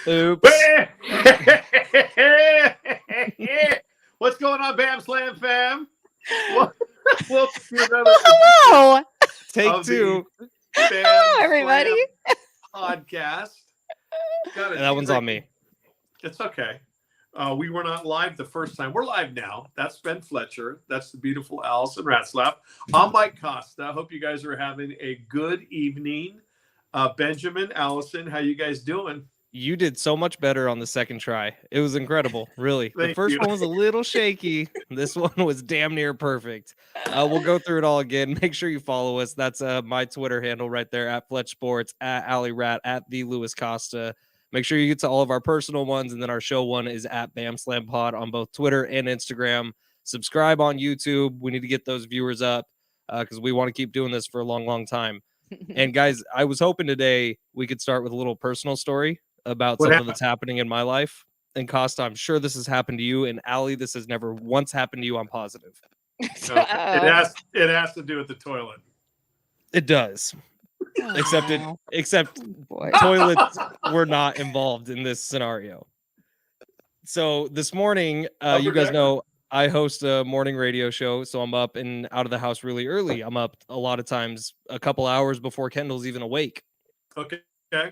Oops. What's going on, Bam Slam fam? Welcome to another Hello, Take of two. the Bam hello, everybody. Slam podcast. And that one's on me. It's okay. We were not live the first time. We're live now. That's Ben Fletcher. That's the beautiful Allison Ratzlaff. I'm Mike Costa. Hope you guys are having a good evening. Benjamin, Allison, how you guys doing? You did so much better on the second try. It was incredible, really. The Thank first you. one was a little shaky. This one was damn near perfect. We'll go through it all again. Make sure you follow us. That's my Twitter handle right there, at Fletch Sports, at Alley Rat, at the Lewis Costa. Make sure you get to all of our personal ones, and then our show one is at Bam Slam Pod on both Twitter and Instagram. Subscribe on YouTube. We need to get those viewers up because we want to keep doing this for a long, long time. And guys, I was hoping today we could start with a little personal story about something that's happening in my life. And Costa, I'm sure this has happened to you. And Allie, this has never once happened to you. I'm positive. Okay. It has to do with the toilet. It does. Except Boy. toilets were not involved in this scenario. So this morning, you guys know I host a morning radio show, so I'm up and out of the house really early. I'm up a lot of times a couple hours before Kendall's even awake. Okay.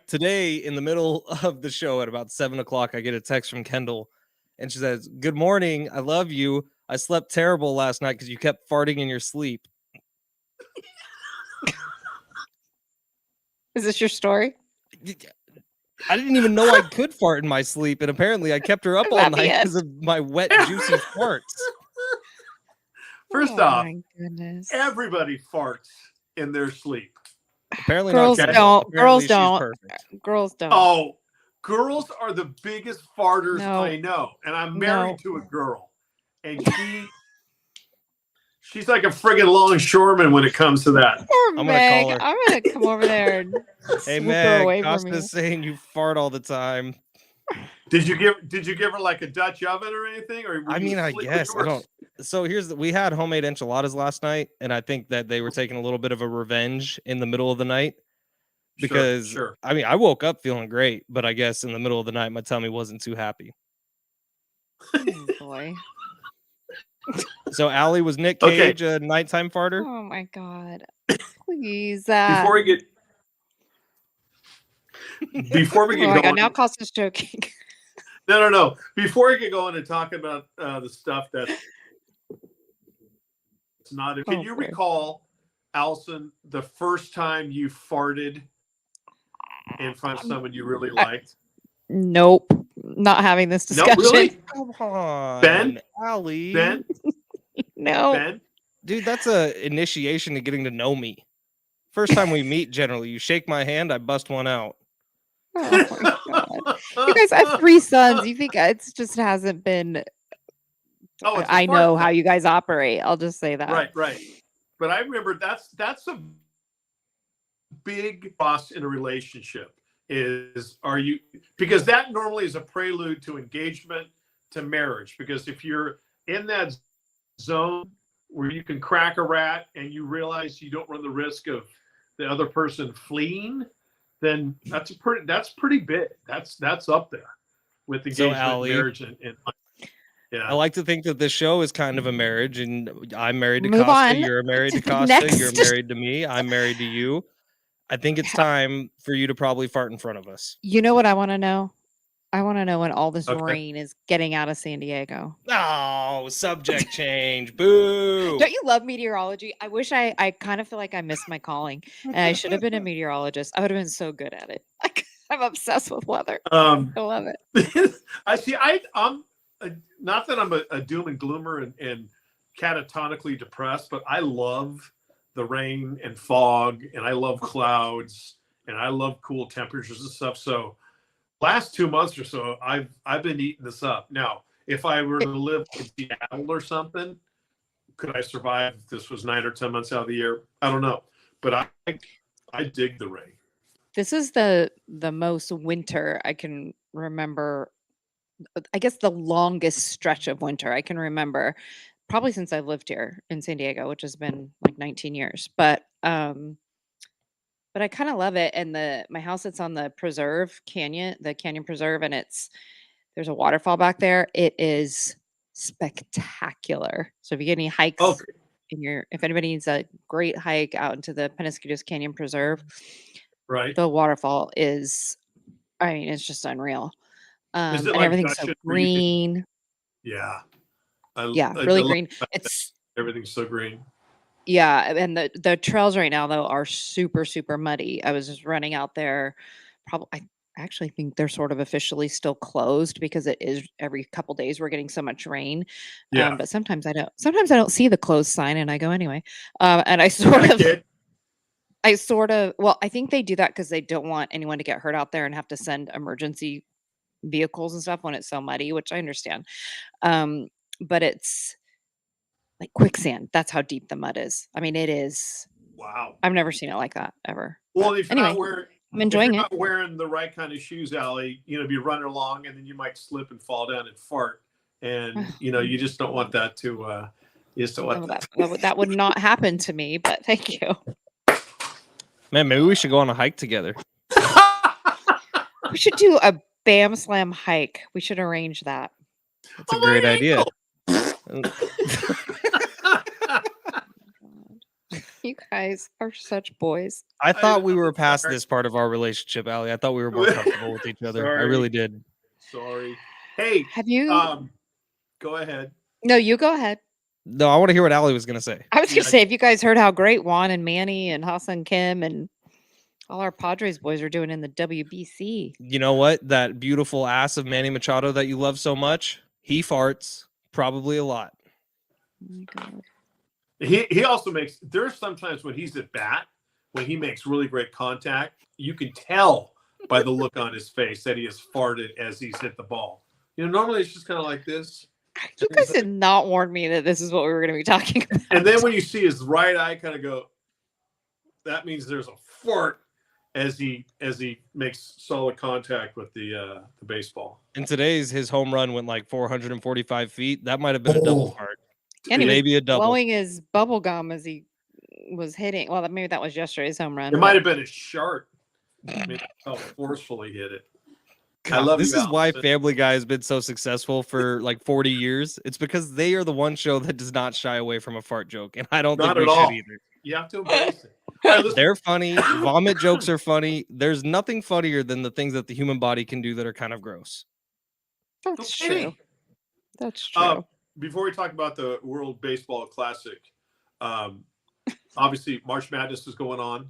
Today, in the middle of the show at about 7 o'clock, I get a text from Kendall, and she says, "Good morning. I love you. I slept terrible last night because you kept farting in your sleep." Is this your story? I didn't even know I could fart in my sleep, and apparently I kept her up all Let me night in. because of my wet, juicy farts. First Oh, off, my goodness. everybody farts in their sleep. Apparently Girls not Okay. Kendall. don't. Girls Apparently she's don't. perfect. Girls don't. Oh, girls are the biggest farters No. I know. And I'm married No. to a girl. And she's like a friggin' longshoreman when it comes to that. Poor I'm gonna Meg. call her. I'm gonna come over there and Hey, swoop her away Meg, from you. Costa's saying you fart all the time. Did you give her like a Dutch oven or anything? Or were I you mean, I asleep with guess I yours? don't. So we had homemade enchiladas last night, and I think that they were taking a little bit of a revenge in the middle of the night because Sure. I mean, I woke up feeling great, but I guess in the middle of the night, my tummy wasn't too happy. Oh, boy. So Allie, was Nick Okay. Cage a nighttime farter? Oh my God. Please. Before we get Oh my God. going, Now Costa's joking. no. Before we get going and talk about the stuff that's not. Can Oh, you boy. recall, Allison, the first time you farted in front of someone you really liked? Nope. Not having this No, discussion. really? Come on, Ben? Allie. Ben? No. Ben? Dude, that's a initiation to getting to know me. First time we meet, generally, you shake my hand, I bust one out. Oh my God. You guys, I have 3 sons. You think it just hasn't been. Oh, it's a I fart know thing. how you guys operate. I'll just say that. Right. But I remember that's a big loss in a relationship because that normally is a prelude to engagement, to marriage. Because if you're in that zone where you can crack a rat and you realize you don't run the risk of the other person fleeing, then that's pretty big. That's up there with engagement, Allie, marriage, and yeah. I like to think that this show is kind of a marriage, and I'm married to Move Costa. on You're married to to the Costa. next. You're married to me. I'm married to you. I think it's time for you to probably fart in front of us. You know what I want to know? I want to know when all this Okay. rain is getting out of San Diego. Oh, subject change. Boo. Don't you love meteorology? I wish I kind of feel like I missed my calling and I should have been a meteorologist. I would have been so good at it. I'm obsessed with weather. I love it. I see. I'm not that I'm a doom and gloomer and catatonically depressed, but I love the rain and fog, and I love clouds, and I love cool temperatures and stuff. So, last 2 months or so, I've been eating this up. Now, if I were to live in Seattle or something, could I survive if this was 9 or 10 months out of the year? I don't know, but I dig the rain. This is the most winter I can remember. I guess the longest stretch of winter I can remember, probably since I've lived here in San Diego, which has been like 19 years. But but I kind of love it. And my house, it's on the the canyon preserve, and there's a waterfall back there. It is spectacular. So if you get any hikes Okay. if anybody needs a great hike out into the Penasquitos Canyon Preserve, Right. the waterfall is, I mean, it's just unreal. Is it And like everything's so Dutch where you can? green. Yeah. Yeah, I really love green. that It's everything's so green. Yeah, and the trails right now though are super, super muddy. I was just running out there. Probably, I actually think they're sort of officially still closed because it is every couple days we're getting so much rain. Yeah. But sometimes I don't. Sometimes I don't see the closed sign and I go anyway. And I Kid. well, I think they do that because they don't want anyone to get hurt out there and have to send emergency vehicles and stuff when it's so muddy, which I understand. But it's like quicksand. That's how deep the mud is. I mean, it is. Wow. I've never seen it like that ever. Well, But if you're anyway, not wearing I'm enjoying it. not wearing the right kind of shoes, Allie, be running along and then you might slip and fall down and fart, and you just don't want that to. You just don't want That would not happen to me. But thank you. Man, maybe we should go on a hike together. We should do a Bam Slam hike. We should arrange that. That's a great idea. You guys are such boys. I thought we were past this part of our relationship, Allie. I thought we were more comfortable with each other. Sorry. I really did. Sorry. Hey, have you? Go ahead. No, you go ahead. No, I want to hear what Allie was going to say. I was going to say, have you guys heard how great Juan and Manny and Hassan Kim and all our Padres boys are doing in the WBC? You know what? That beautiful ass of Manny Machado that you love so much, he farts probably a lot. Oh my God. He also makes, there's sometimes when he's at bat, when he makes really great contact, you can tell by the look on his face that he has farted as he's hit the ball. Normally it's just kind of like this. You guys did not warn me that this is what we were going to be talking about. And then when you see his right eye kind of go, that means there's a fart as he makes solid contact with the baseball. In today's, his home run went like 445 feet. That might have been a double fart. And he maybe was a double. blowing his bubble gum as he was hitting. Well, maybe that was yesterday's home run. It might have been a shark. I mean, how forcefully hit it. God, I love this is why Family Guy has been so successful for like 40 years. It's because they are the one show that does not shy away from a fart joke, and I don't think we should either. You have to embrace it. Right, they're funny. Vomit jokes are funny. There's nothing funnier than the things that the human body can do that are kind of gross. That's true. That's true. Before we talk about the World Baseball Classic, obviously March Madness is going on.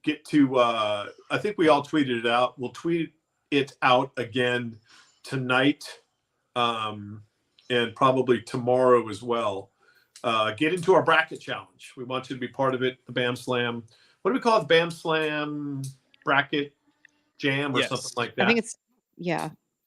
Get to, I think we all tweeted it out. We'll tweet it out again tonight and probably tomorrow as well. Get into our bracket challenge. We want you to be part of it. The Bam Slam. What do we call it? Bam Slam bracket jam or something like that. I think it's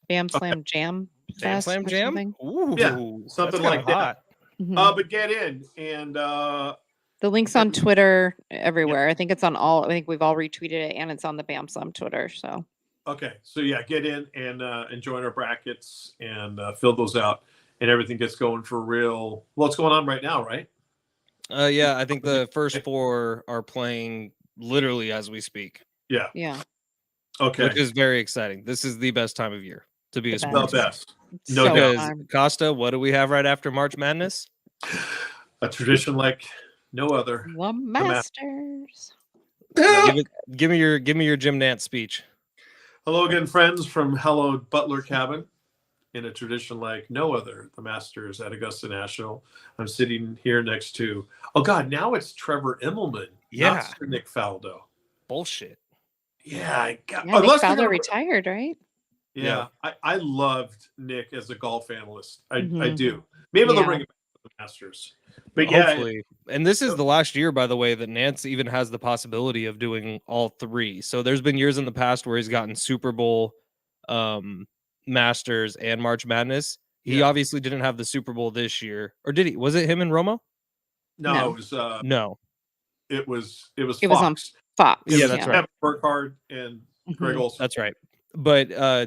Bam Slam Jam. Bam Slam Jam. Ooh, yeah, something like that. Mm-hmm. But get in and the link's on Twitter everywhere. I think it's on all. I think we've all retweeted it, and it's on the Bam Slam Twitter. So okay, so yeah, get in and join our brackets and fill those out. And everything gets going for real. What's going on right now, right? Yeah, I think the first four are playing literally as we speak. Yeah. Yeah. Okay. Which is very exciting. This is the best time of year to be a sports. The best. No doubt. Costa, what do we have right after March Madness? A tradition like no other. The Masters. Give me your Jim Nance speech. Hello again, friends from hallowed Butler Cabin. In a tradition like no other, the Masters at Augusta National. I'm sitting here next to, oh God, now it's Trevor Immelman, not Sir Nick Faldo. Bullshit. Yeah, Nick Faldo retired, right? Yeah, I loved Nick as a golf analyst. I do. Maybe they'll bring him back to the Masters. But hopefully. And this is the last year, by the way, that Nance even has the possibility of doing all three. So there's been years in the past where he's gotten Super Bowl, Masters, and March Madness. He obviously didn't have the Super Bowl this year, or did he? Was it him and Romo? No, it was no. It was Fox. It was on Fox. Yeah, that's right. Burkhardt and Greg Olson. That's right. But I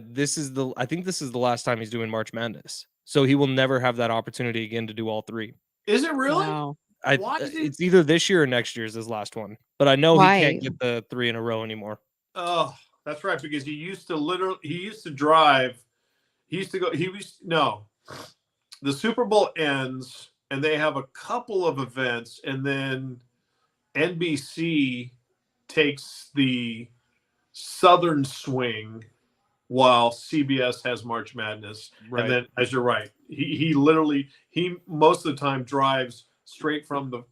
think this is the last time he's doing March Madness. So he will never have that opportunity again to do all three. Is it really? Wow. Why is he? It's either this year or next year's his last one, but I know he Why? can't get the 3 in a row anymore. Oh, that's right, because he used to drive. He used to go. No. The Super Bowl ends, and they have a couple of events, and then NBC takes the southern swing while CBS has March Madness. Right. And then, as you're right, he literally most of the time drives straight from the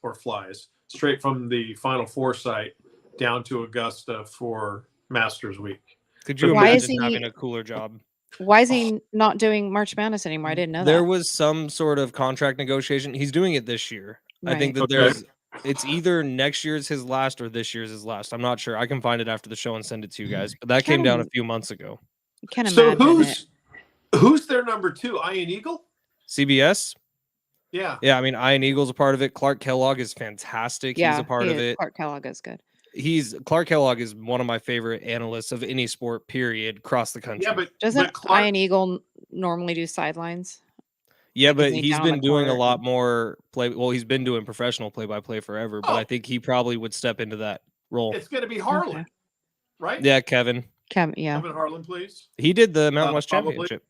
or flies straight from the Final Four site down to Augusta for Masters Week. Could you Why is imagine he- having a cooler job? Why is he not doing March Madness anymore? I didn't know There that. was some sort of contract negotiation. He's doing it this year. I think that Right. Okay. it's either next year's his last or this year's his last. I'm not sure. I can find it after the show and send it to you guys. But that came down a few months ago. I can't So imagine it. who's their number 2? Ian Eagle? CBS? Yeah. Yeah, I mean, Ian Eagle's a part of it. Clark Kellogg is fantastic. Yeah, He's a part he of is. it. Clark Kellogg is good. Clark Kellogg is one of my favorite analysts of any sport, period, across the country. Yeah, but Doesn't Clark, Ian Eagle normally do sidelines? Yeah, Like, but isn't he he's down been the doing a court lot and- more he's been doing professional play-by-play forever, but I Oh. think he probably would step into that role. it's going to be Harlan, Okay. right? Yeah, Kevin. Yeah. Kevin Harlan, please. He did the Mountain West Probably. Championship.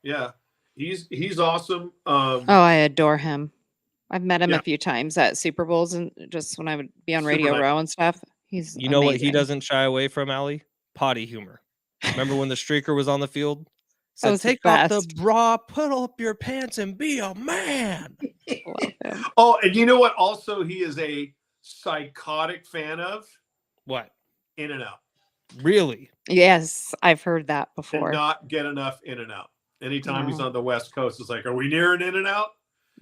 Yeah. He's awesome. Oh, I adore him. I've met him Yeah. a few times at Super Bowls and just when I would be on Super Radio nice. Row and stuff. He's You know what he amazing. doesn't shy away from, Allie? Potty humor. Remember when the streaker was on the field? That Said, was the take off the best. bra, put up your pants, and be a man. Love him. Oh, and you know what? Also, he is a psychotic fan of What? In-N-Out. Really? Yes, I've heard that And before. not get enough In-N-Out. Anytime he's No. on the West Coast, it's like, are we near an In-N-Out?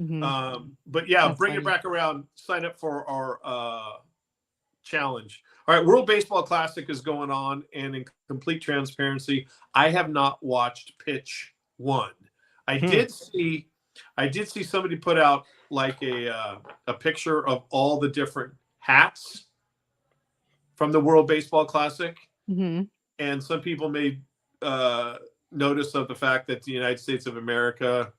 Mhm. But yeah, That's bring it funny. back around. Sign up for our challenge. All right, World Baseball Classic is going on, and in complete transparency, I have not watched Pitch 1. I did see somebody put out like a picture of all the different hats from the World Baseball Classic, Mhm. and some people made notice of the fact that the United States of America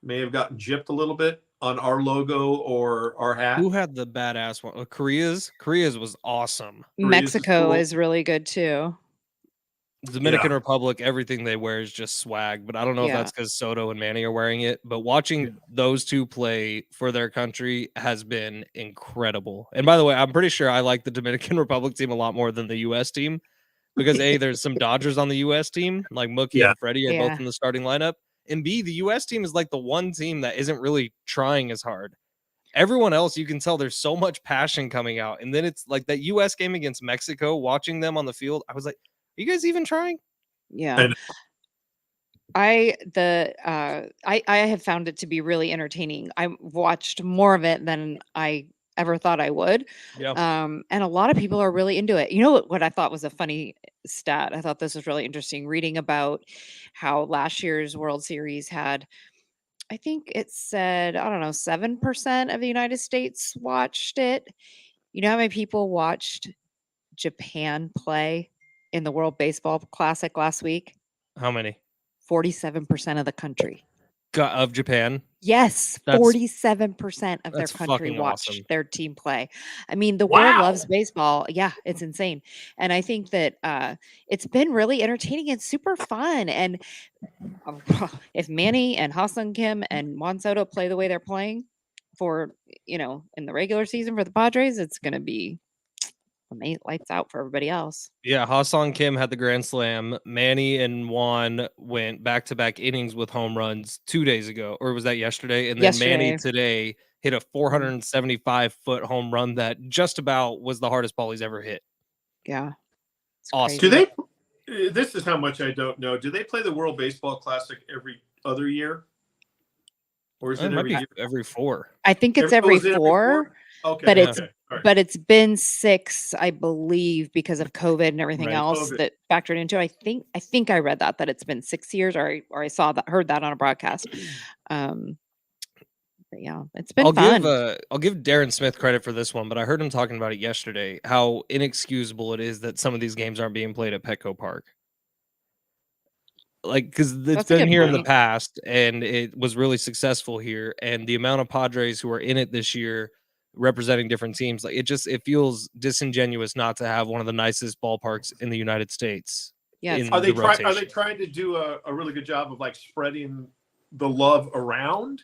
may have gotten gypped a little bit on our logo or our hat. Who had the badass one? Korea's? Korea's was awesome. Mexico cool. is really good too. Dominican Yeah. Republic, everything they wear is just swag, but I don't know if Yeah. that's because Soto and Manny are wearing it. But watching those two play for their country has been incredible. And by the way, I'm pretty sure I like the Dominican Republic team a lot more than the U.S. team because A, there's some Dodgers on the U.S. team, like Mookie Yeah. and Freddie are Yeah. both in the starting lineup. And B, the U.S. team is like the one team that isn't really trying as hard. Everyone else, you can tell there's so much passion coming out. And then it's like that U.S. game against Mexico, watching them on the field, I was like, are you guys even trying? Yeah. And- I have found it to be really entertaining. I watched more of it than I ever thought I would. Yeah. And a lot of people are really into it. You know what I thought was a funny stat? I thought this was really interesting reading about how last year's World Series had, I think it said, I don't know, 7% of the United States watched it. You know how many people watched Japan play in the World Baseball Classic last week? How many? 47% of the country. Of Japan? Yes, That's- 47% of their that's country fucking watched awesome. their team play. I mean, the world Wow. loves baseball. Yeah, it's insane. And I think that it's been really entertaining and super fun. And if Manny and Ha-Seong Kim and Juan Soto play the way they're playing for, in the regular season for the Padres, it's going to be lights out for everybody else. Yeah, Ha-Seong Kim had the grand slam. Manny and Juan went back-to-back innings with home runs 2 days ago, or was that yesterday? And then Manny today hit a 475-foot home run that just about was the hardest ball he's ever hit. Yeah. It's Awesome. crazy. Do they? This is how much I don't know. Do they play the World Baseball Classic every other year, or is It it might every be year? every 4. I think it's Oh, every is it 4. Okay, but it's- okay. All right. But it's been 6, I believe, because of COVID and everything Right. else COVID. that factored into it. I think I read that it's been 6 years, or I heard that on a broadcast. But yeah, it's been fun. I'll give Darren Smith credit for this one, but I heard him talking about it yesterday, how inexcusable it is that some of these games aren't being played at Petco Park. Like, because it's That's a been good here in the point. past, and it was really successful here, and the amount of Padres who are in it this year representing different teams, like, it feels disingenuous not to have one of the nicest ballparks in the United States Yeah, it's in the Are they rotation. trying to do a really good job of like spreading the love around?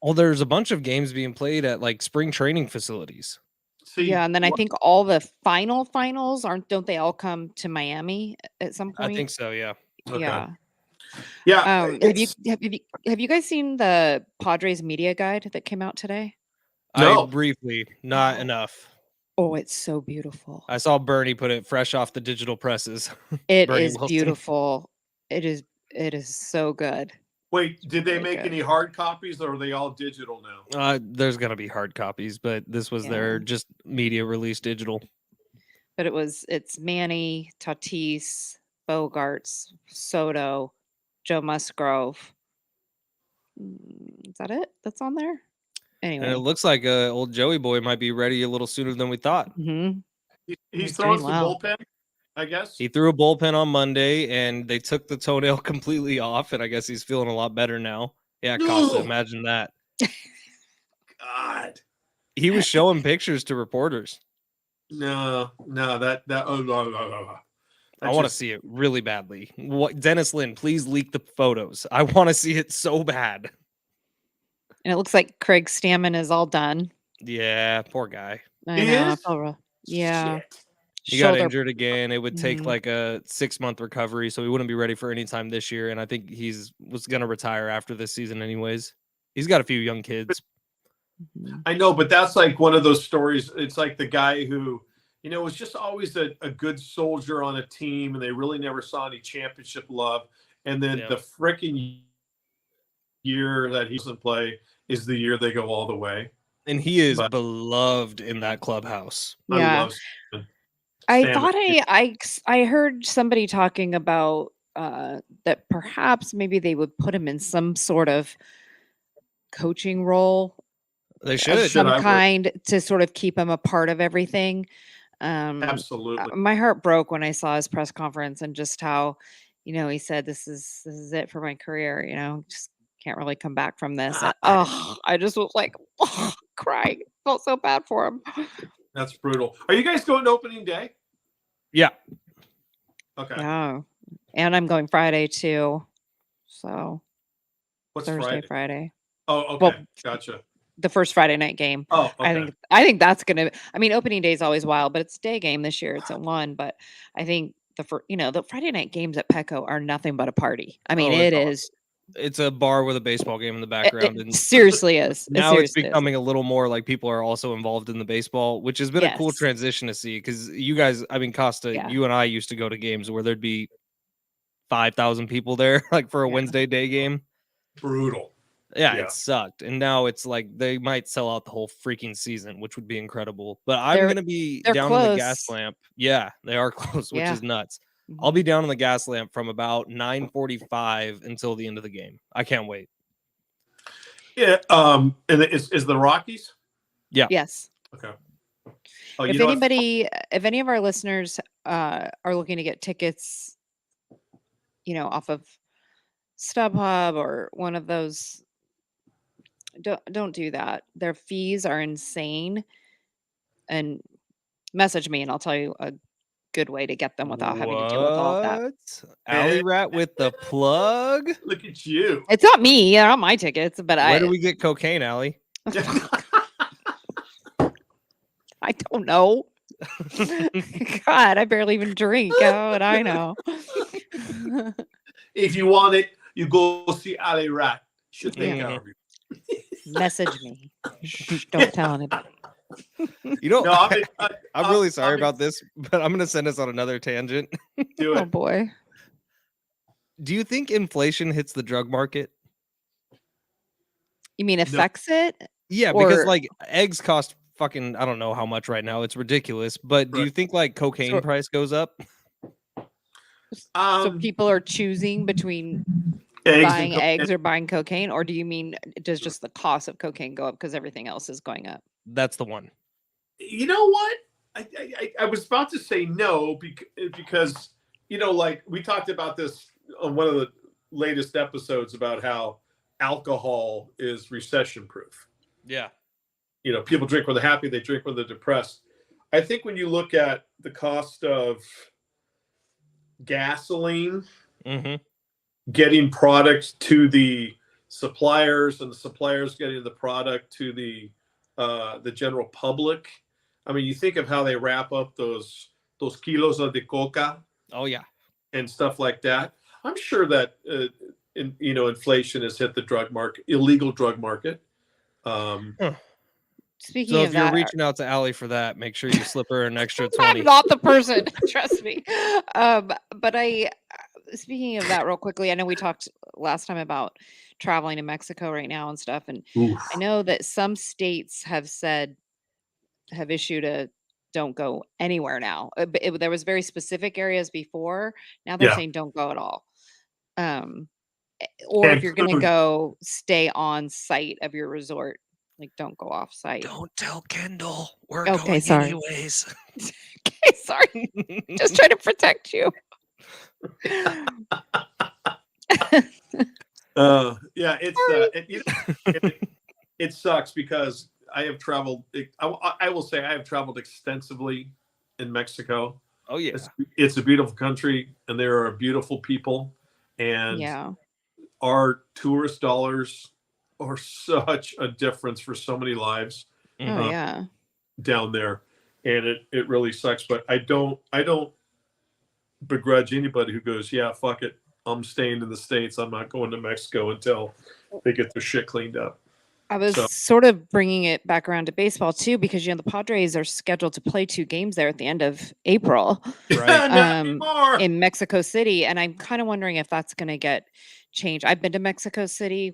Well, there's a bunch of games being played at, like, spring training facilities. See, yeah, and then I think all the finals don't they all come to Miami at some I point? think so, yeah. okay, Yeah. yeah, Have you guys seen the Padres media guide that came out today? I No. briefly, not Oh. enough. Oh, it's so beautiful. I saw Bernie put it fresh off the digital presses. It Bernie is Wilson. beautiful. It is so good. Wait, did they Really make good. any hard copies, or are they all digital now? There's gonna be hard copies, but this was Yeah. their just media release digital. But it's Manny, Tatis, Bogarts, Soto, Joe Musgrove. Is that it? That's on there? And it Anyway. looks like old Joey boy might be ready a little sooner than we thought. Mhm. He's He's throwing doing some well. bullpen, I guess. He threw a bullpen on Monday, and they took the toenail completely off, and I guess he's feeling a lot better now. Yeah, Costa, No. imagine that. God, He was showing pictures to reporters. no, that oh, I want to see it really badly. What, Dennis Lynn, please leak the photos. I want to see it so bad. And it looks like Craig Stammen is all done. Yeah, poor guy. I He know. I is? feel yeah. Shit. He got Shoulder. injured again. It would take Mhm. like a 6-month recovery, so he wouldn't be ready for any time this year. And I think was going to retire after this season, anyways. He's got a few young kids. Mhm. I know, but that's like one of those stories. It's like the guy who, was just always a good soldier on a team, and they really never saw any championship love. And then the freaking year that he doesn't play is the year they go all the way. And he is beloved in that clubhouse. I Yeah. love Stammen. I Stammen. thought I heard somebody talking about that perhaps maybe they would put him in some sort of coaching role They of should. some I would. kind to sort of keep him a part of everything. Absolutely. My heart broke when I saw his press conference and just how, he said, this is it for my career, just can't really come back from this. And, I just was like, crying. Felt so bad for him. That's brutal. Are you guys going to opening day? Yeah. Okay. Yeah. And I'm going Friday too. So What's Thursday, Friday? Friday. Oh, okay. Well, Gotcha. the first Friday night game. Oh, okay. I think that's gonna. I mean, opening day is always wild, but it's a day game this year. It's at 1, but I think the Friday night games at Petco are nothing but a party. I mean, it is. It's a bar with a baseball game in the background, It and seriously is. It now it's seriously is. becoming a little more like people are also involved in the baseball, which has been a cool Yes. transition to see. Because you guys, I mean, Costa, Yeah. you and I used to go to games where there'd be 5,000 people there, like for a Yeah. Wednesday day game. Brutal. Yeah, Yeah. it sucked. And now it's like they might sell out the whole freaking season, which would be incredible. But I'm They're- going to be they're down in the gas close. lamp. Yeah, they are close, which Yeah. is nuts. Mhm. I'll be down in the gas lamp from about 9:45 until the end of the game. I can't wait. Yeah. And is the Rockies? Yeah. Yes. Okay. Oh, If any of our listeners are looking to get tickets, off of StubHub or one of those, don't do that. Their fees are insane. And message me and I'll tell you a good way to get them without having to deal with all of that. Alley Rat with the plug. Look at you. It's not me, they're not my tickets, but Where do we get cocaine, Allie? I don't know. God, I barely even drink. How would I know? If you want it, you go see Ali Rat. Should take care of you. Message me. Shh, don't tell anybody. You know, No, I'm really sorry about this, but I'm going to send us on another tangent. Do Oh it. boy. Do you think inflation hits the drug market? You mean affects it? Yeah, because Or- like eggs cost fucking, I don't know how much right now. It's ridiculous. But do you think like cocaine So- price goes up? So people are choosing between buying eggs or buying cocaine, or do you mean does just the cost of cocaine go up because everything else is going up? That's the one. You know what? I was about to say no because like we talked about this on one of the latest episodes about how alcohol is recession proof. Yeah. You know, people drink when they're happy, they drink when they're depressed. I think when you look at the cost of gasoline, getting products to the suppliers and the suppliers getting the product to the general public. I mean, you think of how they wrap up those kilos of the coca. Oh yeah. And stuff like that. I'm sure that inflation has hit the drug market, illegal drug market. Speaking So of if you're that, reaching out to Allie for that, make sure you slip her an extra I'm 20. not the person, trust me. But speaking of that real quickly, I know we talked last time about traveling to Mexico right now and stuff, and I know that some states have issued a don't go anywhere now. There was very specific areas before. Now they're saying don't go at all. Or if you're going to go, stay on site of your resort. Like, don't go off site. Don't tell Kendall. We're Okay, going sorry. anyways. Okay, sorry. Just trying to protect you. Yeah, it sucks because I have traveled. I will say I have traveled extensively in Mexico. Oh yeah, it's a beautiful country, and there are beautiful people, and our tourist dollars are such a difference for so many lives. Down there, and it really sucks. But I don't begrudge anybody who goes, yeah, fuck it, I'm staying in the States. I'm not going to Mexico until they get their shit cleaned up. I was sort of bringing it back around to baseball too, because the Padres are scheduled to play 2 games there at the end of April, right? In Mexico City, and I'm kind of wondering if that's going to get changed. I've been to Mexico City.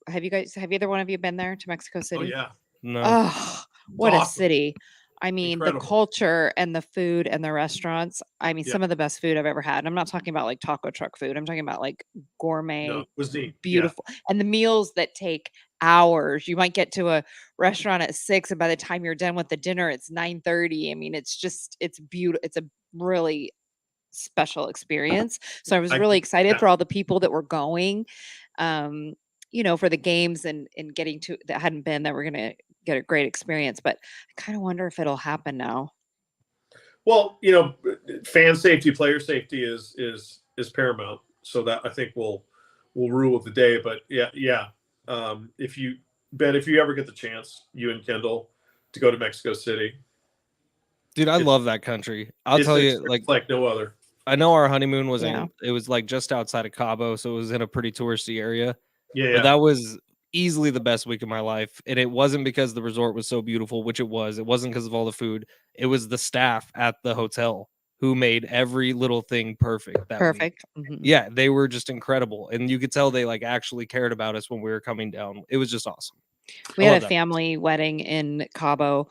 Have either one of you been there to Mexico City? Oh yeah, no. Oh, what a city! I mean, incredible. The culture and the food and the restaurants. I mean, some of the best food I've ever had. And I'm not talking about like taco truck food. I'm talking about like gourmet, beautiful, and the meals that take hours. You might get to a restaurant at 6, and by the time you're done with the dinner, it's 9:30. I mean, it's beautiful. It's a really special experience. So I was really excited for all the people that were going, for the games and getting to that hadn't been, that we're gonna get a great experience. But I kind of wonder if it'll happen now. Well, fan safety, player safety is paramount. So that I think will rule the day. But yeah. If you ever get the chance, you and Kendall, to go to Mexico City, dude, I love that country. I'll tell you, like no other. I know our honeymoon was it was like just outside of Cabo, so it was in a pretty touristy area. Yeah, but that was easily the best week of my life, and it wasn't because the resort was so beautiful, which it was. It wasn't because of all the food. It was the staff at the hotel who made every little thing perfect. Perfect. Yeah, they were just incredible, and you could tell they like actually cared about us when we were coming down. It was just awesome. We had a family wedding in Cabo.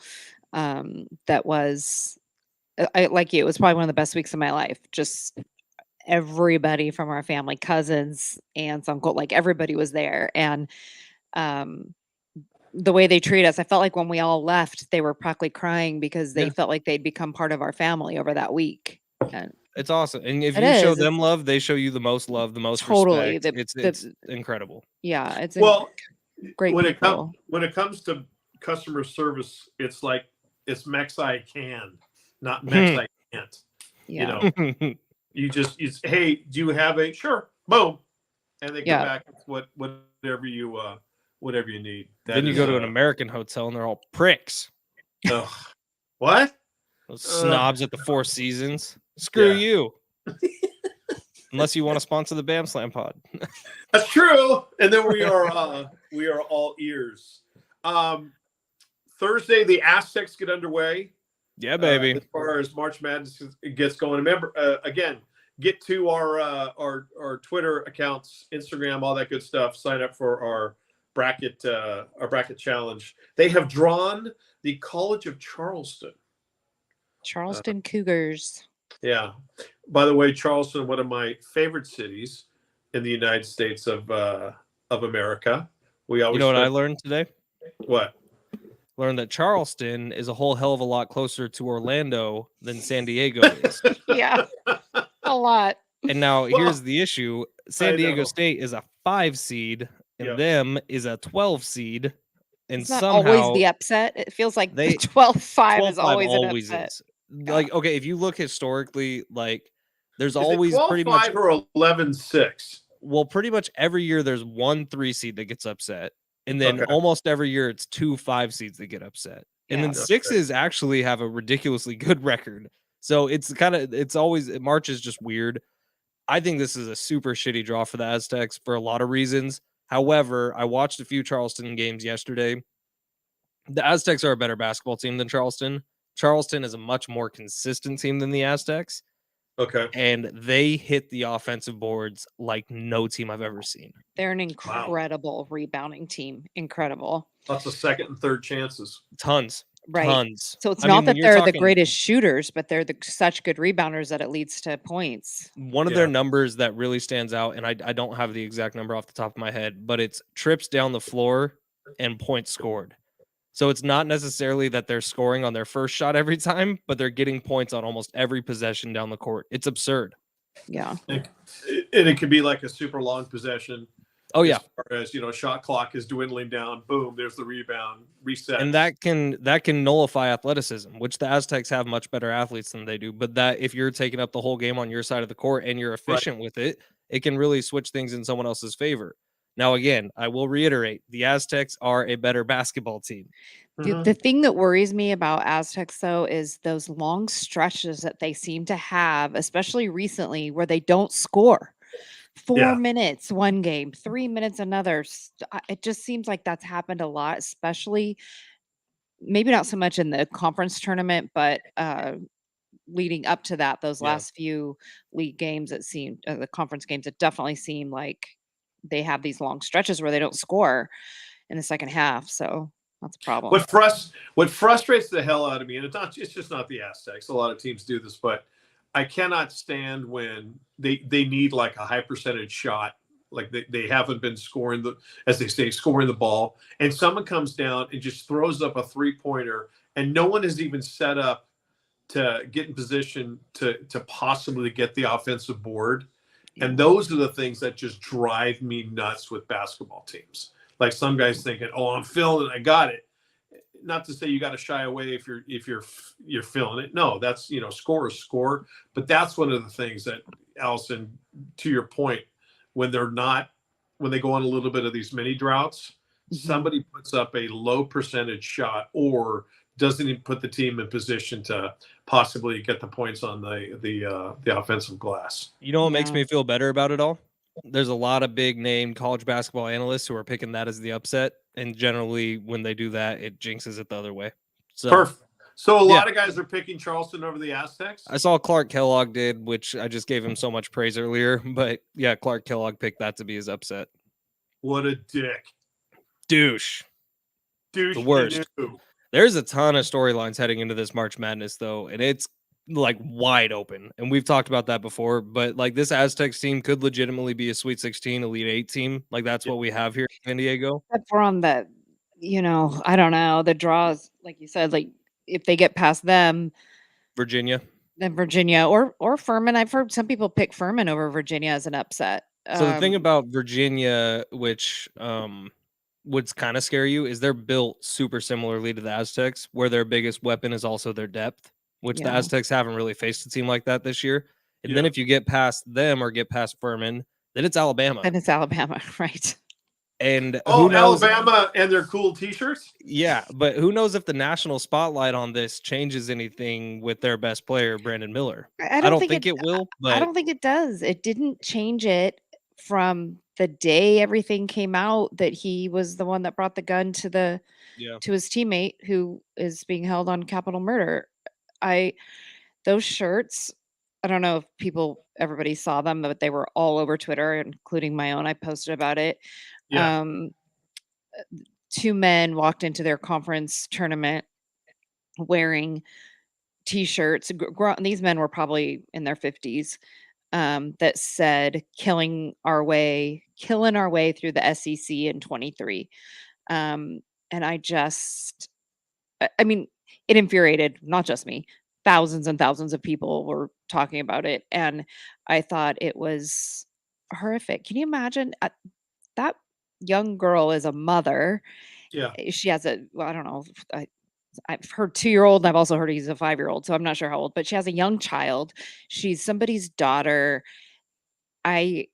That was, like you, it was probably one of the best weeks of my life. Just everybody from our family, cousins, aunts, uncle, like everybody was there. And the way they treat us, I felt like when we all left, they were practically crying because they felt like they'd become part of our family over that week. And it's awesome. And if you show them love, they show you the most love, the most respect. It's incredible. Yeah, it's great. When it comes to customer service, it's like it's Mex-I can, not Mex-I can't. Yeah. Hey, do you have a boom, and they come back with whatever you need. Then you go to an American hotel and they're all pricks. What? Those snobs at the Four Seasons. Screw you. Unless you want to sponsor the Bam Slam pod. That's true. And then we are all ears. Thursday, the Aztecs get underway. Yeah, baby. As far as March Madness gets going. Remember, again, get to our Twitter accounts, Instagram, all that good stuff. Sign up for our bracket challenge. They have drawn the College of Charleston Cougars. Yeah. By the way, Charleston, one of my favorite cities in the United States of America. We always. You know what I learned today? What? Learned that Charleston is a whole hell of a lot closer to Orlando than San Diego is. Yeah, a lot. And now Well, here's the issue. San I Diego know. State is a 5 seed and Yep. them is a 12 seed. And It's not always somehow the upset. It feels like the they 12-5 is 12-5 always an always upset. is. Yeah. Like, okay, if you look historically, like there's Is it always pretty much 12-5 or 11-6? pretty much every year there's 1 3 seed that gets upset. And then Okay. almost every year it's 2 5 seeds that get upset. And Yeah. then sixes actually have a ridiculously good record. So it's always March is just weird. I think this is a super shitty draw for the Aztecs for a lot of reasons. However, I watched a few Charleston games yesterday. The Aztecs are a better basketball team than Charleston. Charleston is a much more consistent team than the Aztecs, Okay. and they hit the offensive boards like no team I've ever seen. They're an incredible rebounding team. Incredible. Lots of second and third chances. Tons. Right. Tons. So it's I not mean, that when you're they're the talking greatest shooters, but they're such good rebounders that it leads to points. one of their numbers that really stands out, and I don't have the exact number off the top of my head, but it's trips down the floor and points scored. So it's not necessarily that they're scoring on their first shot every time, but they're getting points on almost every possession down the court. It's absurd. Yeah. And it could be like a super long possession. Oh yeah. As far as, shot clock is dwindling down. Boom, there's the rebound, reset. And that can nullify athleticism, which the Aztecs have much better athletes than they do. But that if you're taking up the whole game on your side of the court and you're efficient with it, it can really switch things in someone else's favor. Now, again, I will reiterate, the Aztecs are a better basketball team. The thing that worries me about Aztecs, though, is those long stretches that they seem to have, especially recently, where they don't score. 4 minutes one game, 3 minutes another. It just seems like that's happened a lot, especially maybe not so much in the conference tournament, but leading up to that, those last few league games, it seemed the conference games, it definitely seemed like they have these long stretches where they don't score in the second half. So that's a problem. What frustrates the hell out of me, and it's just not the Aztecs. A lot of teams do this, but I cannot stand when they need like a high percentage shot, like they haven't been scoring scoring the ball, and someone comes down and just throws up a 3-pointer, and no one is even set up to get in position to possibly get the offensive board. And those are the things that just drive me nuts with basketball teams. Like some guys thinking, "Oh, I'm feeling it, I got it." Not to say you got to shy away if you're feeling it. No, that's score is score. But that's one of the things that, Allison, to your point, when they go on a little bit of these mini droughts, somebody puts up a low percentage shot or doesn't even put the team in position to possibly get the points on the offensive glass. You know what makes me feel better about it all? There's a lot of big name college basketball analysts who are picking that as the upset, and generally when they do that, it jinxes it the other way. So perfect. So a lot of guys are picking Charleston over the Aztecs. I saw Clark Kellogg did, which I just gave him so much praise earlier. But yeah, Clark Kellogg picked that to be his upset. What a dick. Douche. The worst. There's a ton of storylines heading into this March Madness, though, and it's like wide open. And we've talked about that before, but like this Aztecs team could legitimately be a Sweet 16, Elite 8 team. Like that's what we have here in San Diego. Except for on the, I don't know, the draws, like you said, like if they get past them, Virginia. Then Virginia or Furman. I've heard some people pick Furman over Virginia as an upset. So the thing about Virginia, which would kind of scare you, is they're built super similarly to the Aztecs, where their biggest weapon is also their depth, which the Aztecs haven't really faced a team like that this year. And then if you get past them or get past Furman, then it's Alabama. Then it's Alabama, right? And who knows? Alabama and their cool T-shirts. Yeah, but who knows if the national spotlight on this changes anything with their best player, Brandon Miller? I don't think it will. But I don't think it does. It didn't change it from the day everything came out that he was the one that brought the gun to his teammate who is being held on capital murder. Those shirts, I don't know if everybody saw them, but they were all over Twitter, including my own. I posted about it. Yeah. 2 men walked into their conference tournament wearing T-shirts. These men were probably in their 50s. That said, killing our way through the SEC in 23. And I mean, it infuriated not just me, thousands and thousands of people were talking about it, and I thought it was horrific. Can you imagine? That young girl is a mother. Yeah. She has a well, I don't know. I've heard 2-year-old, and I've also heard he's a 5-year-old, so I'm not sure how old, but she has a young child. She's somebody's daughter. I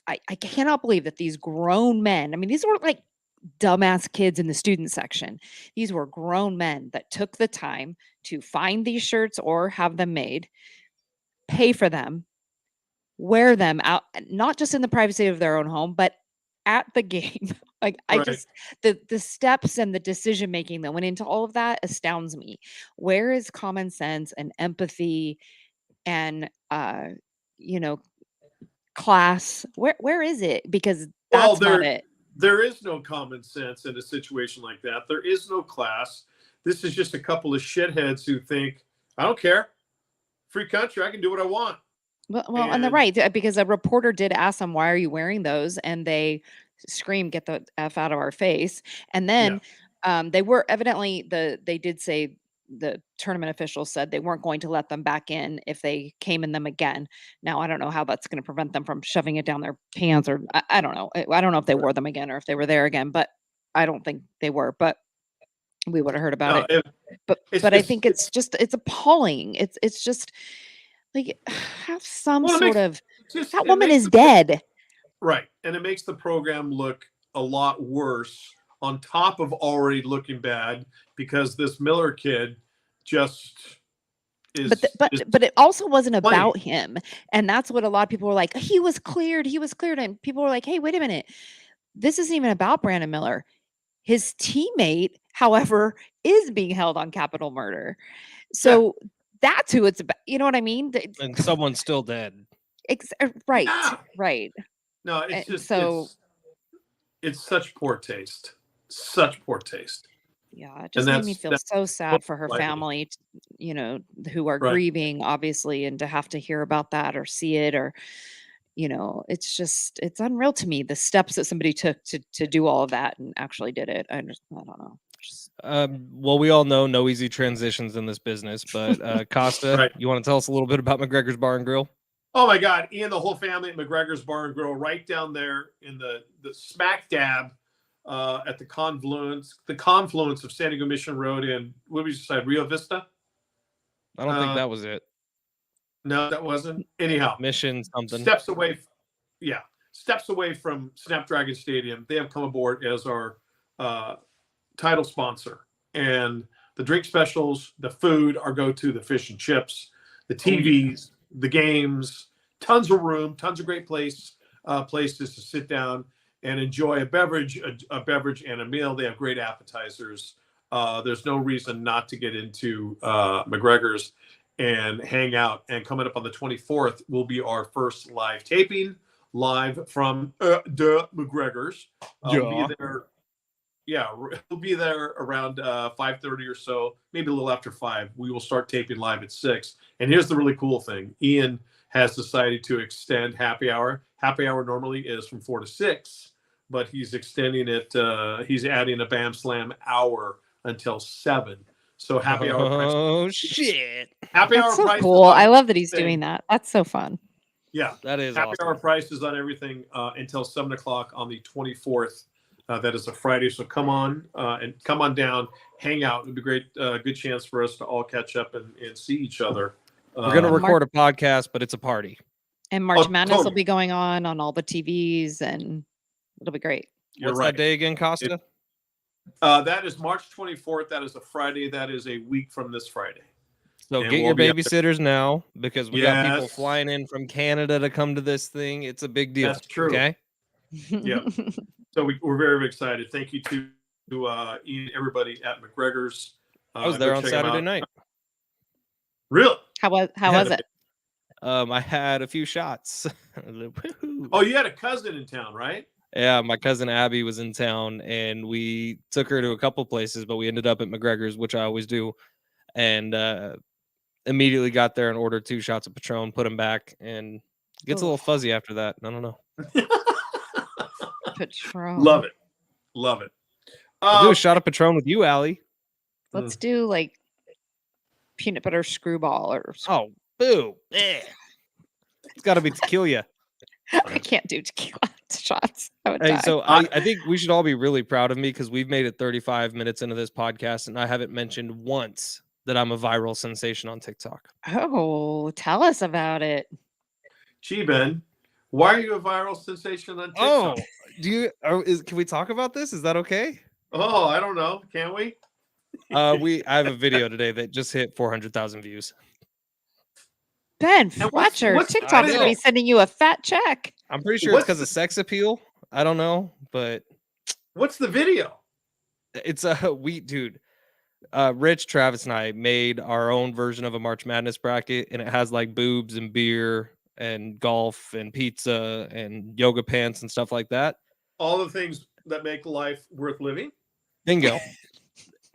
I cannot believe that these grown men, I mean, these weren't like dumbass kids in the student section. These were grown men that took the time to find these shirts or have them made, pay for them, wear them out, not just in the privacy of their own home, but at the game. Like I Right. just the steps and the decision making that went into all of that astounds me. Where is common sense and empathy and you know, class? Where is it? Because Well, that's not it. there is no common sense in a situation like that. There is no class. This is just a couple of shitheads who think, I don't care. Free country. I can do what I want. Well, and they're And right, because a reporter did ask them, "Why are you wearing those?" And they screamed, "Get the F out of our face." And yeah, then, they were evidently they did say the tournament officials said they weren't going to let them back in if they came in them again. Now, I don't know how that's gonna prevent them from shoving it down their pants or I don't know. I don't know if they right. wore them again or if they were there again, but I don't think they were, but we would have heard about No, it. But I think it's it's appalling. It's just like, have some well, sort of that it woman makes is dead. right, and it makes the program look a lot worse on top of already looking bad because this Miller kid just But the is but it also wasn't playing. about him, and that's what a lot of people were like, he was cleared," and people were like, "Hey, wait a minute. This isn't even about Brandon Miller. His teammate, however, is being held on capital murder." Yeah, So, that's who it's about, you know what I mean? The And someone's still dead. right, yeah. right. No, it's And just so it's such poor taste, such poor taste, yeah, it and just made me feel that's so put sad for her lightly. family, you know, who are Right. grieving, obviously, and to have to hear about that or see it or, you know, it's just, it's unreal to me the steps that somebody took to do all of that and actually did it. I don't know. Just, Well, we all know no easy transitions in this business, but Costa, Right. you want to tell us a little bit about McGregor's Bar and Grill? Oh my God, Ian, the whole family at McGregor's Bar and Grill, right down there in the smack dab at the confluence of San Diego Mission Road and what we decide, Rio Vista. I don't think that was it. No, that wasn't. Anyhow, Mission something. steps away. Yeah, steps away from Snapdragon Stadium. They have come aboard as our title sponsor, and the drink specials, the food, our go-to, the fish and chips, the TVs, the games, tons of room, tons of great places to sit down and enjoy a beverage and a meal. They have great appetizers. There's no reason not to get into McGregor's and hang out. And coming up on the 24th will be our first live taping, live from the McGregor's. We'll be there. Yeah, we'll be there around 5:30 or so, maybe a little after 5. We will start taping live at 6. And here's the really cool thing. Ian has decided to extend happy hour. Happy hour normally is from 4 to 6, but he's extending it. He's adding a Bam Slam hour until 7. So happy hour price. Oh shit! Happy that's hour so price. cool. I love that he's doing that. That's so fun. Yeah, That is happy awesome. hour prices on everything until 7 o'clock on the 24th. That is a Friday, so come on and come on down, hang out. It'd be great, good chance for us to all catch up and see each other. We're gonna record a podcast, but it's a party. And March Madness will totally. be going on all the TVs, and it'll be great. You're What's right. that day again, Costa? That is March 24th. That is a Friday. That is a week from this Friday. So And get we'll your be out there. babysitters now because we got people Yes. flying in from Canada to come to this thing. It's a big deal. That's true. Okay. Yeah. So we're very, very excited. Thank you to Ian, everybody at McGregor's. I was there go on check 'em Saturday out. night. Really? How was it? I had a few shots. Oh, you had a cousin in town, right? Yeah, my cousin Abby was in town, and we took her to a couple places, but we ended up at McGregor's, which I always do, and immediately got there and ordered 2 shots of Patron, put them back, and gets a little fuzzy after that. I don't know. Patron. Love it. Love it. I'll do a shot of Patron with you, Allie. Let's do like peanut butter screwball or Oh, boo. Eh. It's got to be tequila. I can't do tequila shots. I would Hey, die. so I think we should all be really proud of me because we've made it 35 minutes into this podcast and I haven't mentioned once that I'm a viral sensation on TikTok. Oh, tell us about it. Gee, Ben, why are you a viral sensation on TikTok? Oh, can we talk about this? Is that okay? Oh, I don't know. Can we? I have a video today that just hit 400,000 views. Ben And Fletcher, what's TikTok's the gonna be deal? sending you a fat check. I'm pretty sure it's What's because of sex appeal. I don't know, but What's the video? it's dude. Rich, Travis, and I made our own version of a March Madness bracket, and it has like boobs and beer and golf and pizza and yoga pants and stuff like that. All the things that make life worth living. Bingo.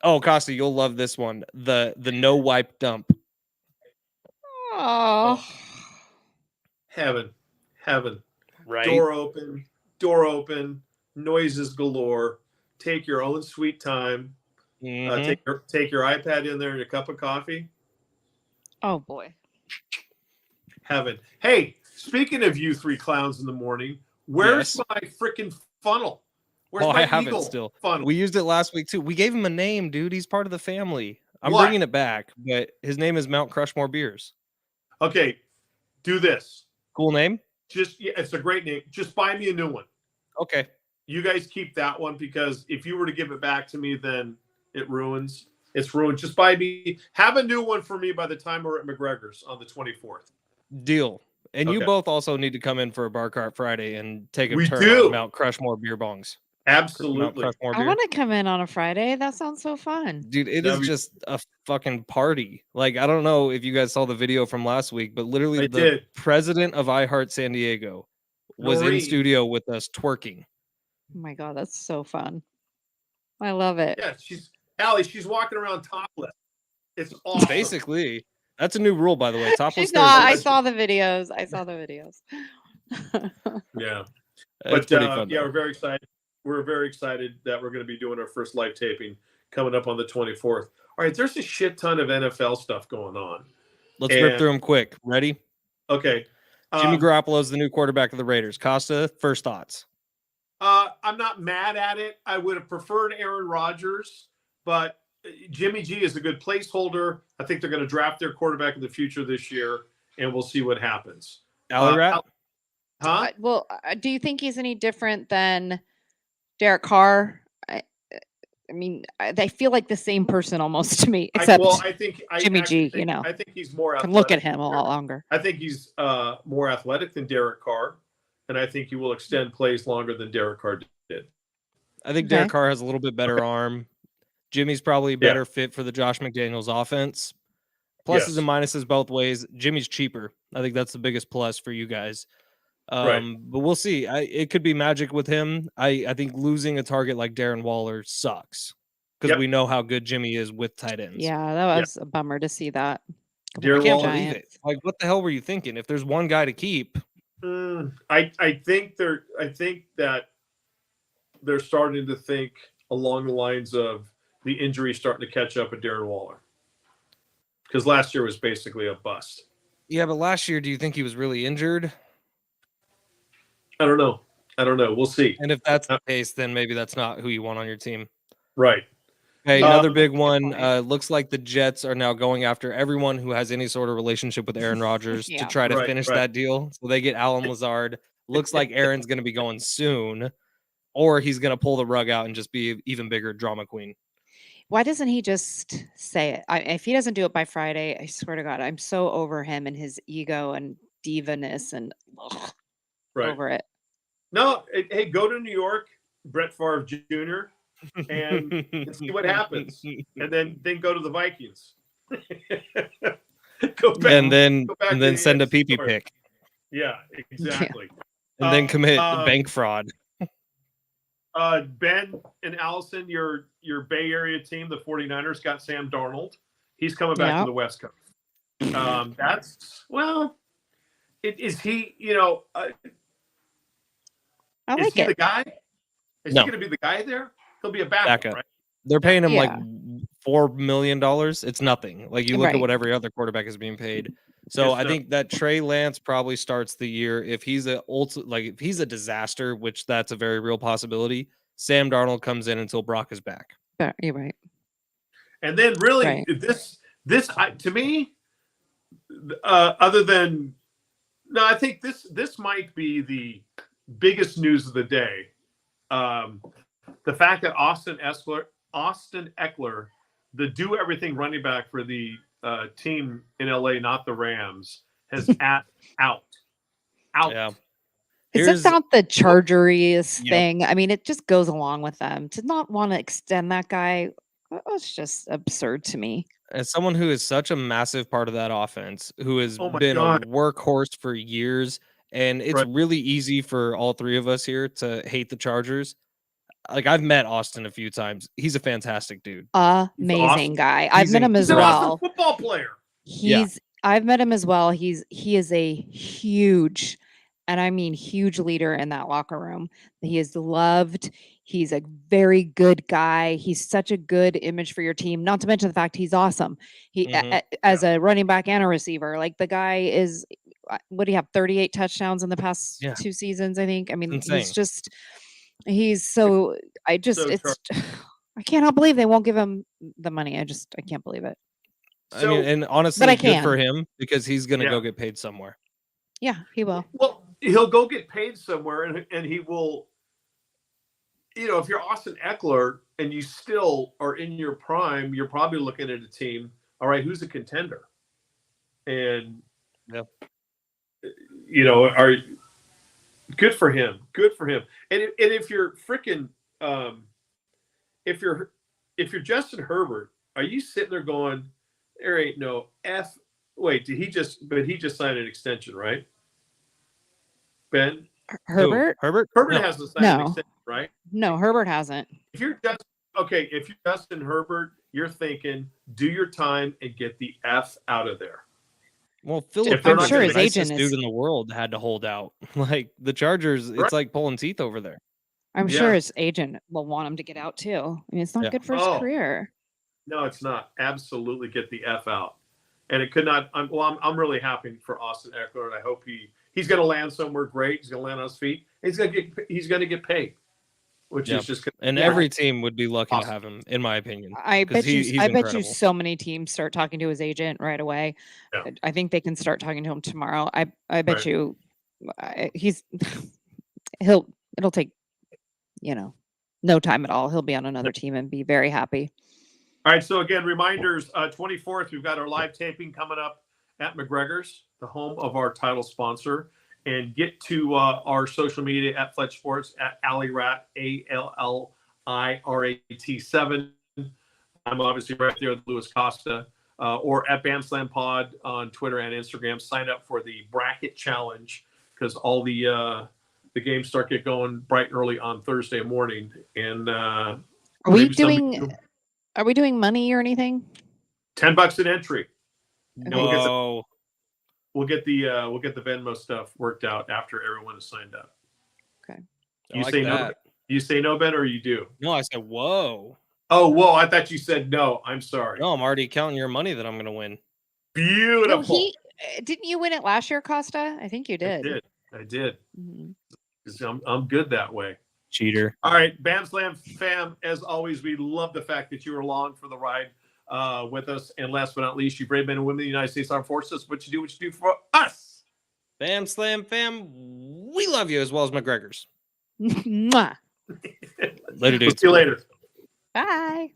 Oh, Costa, you'll love this one. The no wipe dump. Oh, Heaven. Right. Door open, noises galore. Take your own sweet time. Mhm. Take your iPad in there and a cup of coffee. oh boy. Heaven. Hey, speaking of you three clowns in the morning, where's Yes. my freaking funnel? Where's Oh, my I have it eagle still. funnel? We used it last week too. We gave him a name, dude. He's part of the family. I'm What? bringing it back, but his name is Mount Crushmore Beers. Okay, do this. Cool name. It's a great name. Just buy me a new one. Okay. You guys keep that one because if you were to give it back to me, then it's ruined. Just have a new one for me by the time we're at McGregor's on the 24th. Deal. And you Okay. both also need to come in for a bar cart Friday and take a We turn do. on Mount Crushmore beer bongs. Mount Absolutely. Crushmore I beer. want to come in on a Friday. That sounds so fun. Dude, it That'd is be- just a fucking party. Like, I don't know if you guys saw the video from last week, but literally I the did. president of iHeart San Diego was in Noreen. studio with us twerking. Oh my god, that's so fun. I love it. Yeah, she's walking around topless. It's awesome. Basically, that's a new rule, by the way. Topless She's not. I Thursdays. saw the videos. Yeah. It's pretty fun. Yeah, though. we're very excited. We're very excited that we're going to be doing our first live taping coming up on the 24th. All right, there's a shit ton of NFL stuff going on. Let's rip And- through them quick. Ready? Okay. Jimmy Garoppolo's the new quarterback of the Raiders. Costa, first thoughts. I'm not mad at it. I would have preferred Aaron Rodgers, but Jimmy G is a good placeholder. I think they're going to draft their quarterback of the future this year, and we'll see what happens. Alley Rat? Huh? Well, do you think he's any different than Derek Carr? I mean, they feel like the same person almost to me, except I think Jimmy actually G, think- you know. I think he's more can athletic. look at him a than lot Derek- longer. I think he's more athletic than Derek Carr, and I think he will extend plays longer than Derek Carr did. I think Okay. Derek Carr has a little bit better arm. Jimmy's probably a better fit for the Josh McDaniels offense. Pluses Yes. and minuses both ways. Jimmy's cheaper. I think that's the biggest plus for you guys. Right. But we'll see. It could be magic with him. I think losing a target like Darren Waller sucks because Yep. we know how good Jimmy is with tight ends. Yeah, that was a bummer to see that. I Darren can't Waller- believe it. Like, what the hell were you thinking? If there's one guy to keep, I think that they're starting to think along the lines of the injury starting to catch up with Darren Waller, because last year was basically a bust. yeah. But last year, do you think he was really injured? I don't know. We'll see. And if that's the case, then maybe that's not who you want on your team. Right. Okay, another big Good one. point. Looks like the Jets are now going after everyone who has any sort of relationship with Aaron Rodgers to Yeah. try to Right, finish right. that deal. So they get Alan Lazard. Looks like Aaron's going to be going soon, or he's going to pull the rug out and just be even bigger drama queen. Why doesn't he just say it? If he doesn't do it by Friday, I swear to God, I'm so over him and his ego and diva-ness and Right. over it. No. Hey, go to New York, Brett Favre Jr., and see what happens, and then go to the Vikings. Go back, and then go back to the send a NFC pee North. pick, Yeah, exactly. and then commit um, bank fraud. Ben and Allison, your Bay Area team, the 49ers, got Sam Darnold. He's coming back Yeah. to the West Coast. Is he, I is like he the it. guy? Is No. he going to be the guy there? He'll be a backup, Backup. right? They're paying him like Yeah. $4 million. It's nothing. Like you look Right. at what every other quarterback is being paid. So I think that Trey Lance probably starts the year if he's if he's a disaster, which that's a very real possibility. Sam Darnold comes in until Brock is back. You're right. And then really Right. to me, other than no, I think this might be the biggest news of the day. The fact that Austin Eckler, the do everything running back for the team in LA, not the Rams, has out. Yeah. Is that not the Chargeriest Yep. thing? I mean, it just goes along with them. To not want to extend that guy, it's just absurd to me. As someone who is such a massive part of that offense, who has Oh my been God. a workhorse for years, and it's Right. really easy for all three of us here to hate the Chargers. Like I've met Austin a few times. He's a fantastic dude. Amazing awesome. guy. I've met him He's as an well. awesome football player. I've met him as well. He is a huge, and I mean huge leader in that locker room. He is loved. He's a very good guy. He's such a good image for your team. Not to mention the fact he's awesome. He as a running back and a receiver. Like the guy is, what do you have? 38 touchdowns in the past 2 seasons, I think. I mean, he's so. I cannot believe they won't give him the money. I can't believe it. I mean, and honestly, I good for him because he's going to go get paid somewhere. Yeah, he will. Well, he'll go get paid somewhere, and he will. You know, if you're Austin Eckler and you still are in your prime, you're probably looking at a team. All right, who's a contender? And you know, good for him. Good for him. And if you're freaking, if you're Justin Herbert, are you sitting there going, there ain't no F? Wait, he just signed an extension, right? Ben? Herbert? Herbert hasn't signed an extension, right? No, Herbert hasn't. If you're Justin Herbert, you're thinking, do your time and get the F out of there. Well, Philip, I'm sure his the nicest agent dude in the world had to hold out. Like the Chargers, it's like pulling teeth over there. I'm sure his agent will want him to get out too. I mean, it's not good for his career. No, it's not. Absolutely, get the F out. And it could not. I'm really happy for Austin Eckler, and I hope he's going to land somewhere great. He's going to land on his feet. He's going to get paid, which is just. And every team would be lucky to have him, in my opinion. I bet you so many teams start talking to his agent right away. Yeah. I think they can start talking to him tomorrow. I bet you it'll take no time at all. He'll be on another team and be very happy. All right. So again, reminders, 24th, we've got our live taping coming up at McGregor's, the home of our title sponsor. And get to our social media at Fletch Sports, at AlleyRat, ALLIRAT7. I'm obviously right there with Louis Costa, or at BamSlam Pod on Twitter and Instagram. Sign up for the bracket challenge because all the games get going bright and early on Thursday morning. And are we doing money or anything? $10 an entry. No. We'll get the Venmo stuff worked out after everyone is signed up. Okay. You say no, Ben, or you do? No, I said whoa. Oh, whoa! I thought you said no. I'm sorry. No, I'm already counting your money that I'm going to win. Beautiful. Didn't you win it last year, Costa? I think you did. I did. Mm-hmm. I'm good that way. Cheater. All right, BamSlam fam. As always, we love the fact that you were along for the ride with us. And last but not least, you brave men and women of the United States Armed Forces. What you do for us. BamSlam fam, we love you as well as McGregor's. Mwah. Later, dudes. We'll see you later. Bye.